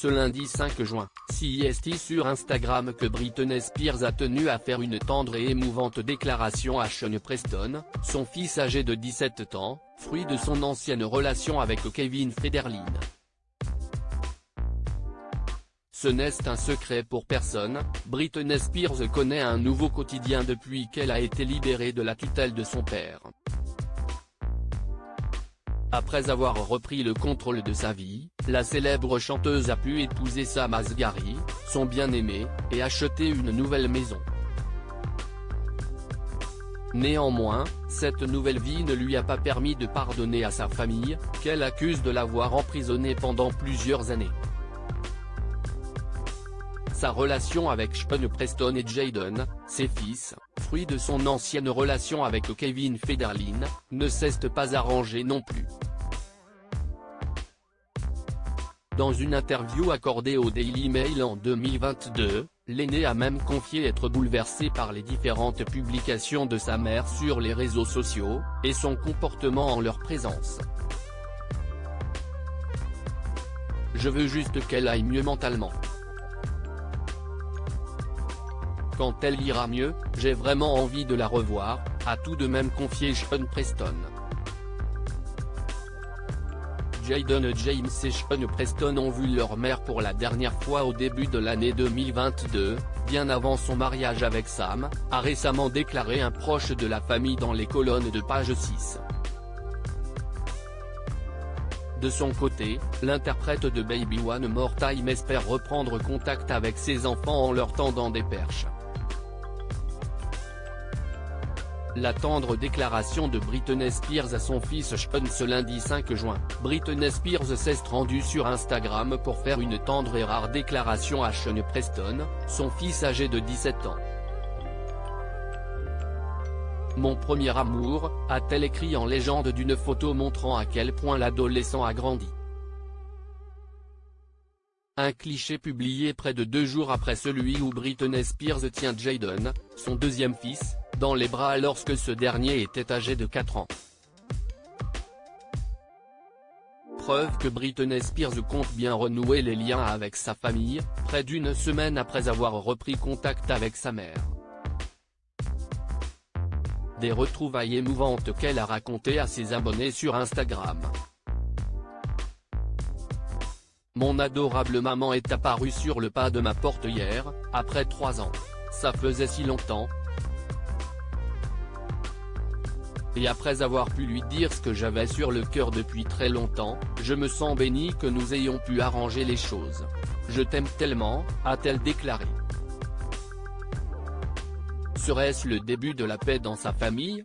Ce lundi 5 juin, CST sur Instagram que Britney Spears a tenu à faire une tendre et émouvante déclaration à Sean Preston, son fils âgé de 17 ans, fruit de son ancienne relation avec Kevin Federline. Ce n'est un secret pour personne, Britney Spears connaît un nouveau quotidien depuis qu'elle a été libérée de la tutelle de son père. Après avoir repris le contrôle de sa vie, la célèbre chanteuse a pu épouser Sam Asghari, son bien-aimé, et acheter une nouvelle maison. Néanmoins, cette nouvelle vie ne lui a pas permis de pardonner à sa famille, qu'elle accuse de l'avoir emprisonnée pendant plusieurs années. Sa relation avec Sean Preston et Jayden, ses fils, fruit de son ancienne relation avec Kevin Federline, ne s'est pas arrangée non plus. Dans une interview accordée au Daily Mail en 2022, l'aîné a même confié être bouleversé par les différentes publications de sa mère sur les réseaux sociaux, et son comportement en leur présence. « Je veux juste qu'elle aille mieux mentalement. Quand elle ira mieux, j'ai vraiment envie de la revoir », a tout de même confié Sean Preston. Jayden James et Sean Preston ont vu leur mère pour la dernière fois au début de l'année 2022, bien avant son mariage avec Sam, a récemment déclaré un proche de la famille dans les colonnes de page 6. De son côté, l'interprète de Baby One More Time espère reprendre contact avec ses enfants en leur tendant des perches. La tendre déclaration de Britney Spears à son fils Sean ce lundi 5 juin, Britney Spears s'est rendue sur Instagram pour faire une tendre et rare déclaration à Sean Preston, son fils âgé de 17 ans. « Mon premier amour », a-t-elle écrit en légende d'une photo montrant à quel point l'adolescent a grandi. Un cliché publié près de 2 jours après celui où Britney Spears tient Jayden, son deuxième fils, dans les bras lorsque ce dernier était âgé de 4 ans. Preuve que Britney Spears compte bien renouer les liens avec sa famille, près d'une semaine après avoir repris contact avec sa mère. Des retrouvailles émouvantes qu'elle a racontées à ses abonnés sur Instagram. Mon adorable maman est apparue sur le pas de ma porte hier, après 3 ans. Ça faisait si longtemps. Et après avoir pu lui dire ce que j'avais sur le cœur depuis très longtemps, je me sens bénie que nous ayons pu arranger les choses. Je t'aime tellement, a-t-elle déclaré. Serait-ce le début de la paix dans sa famille?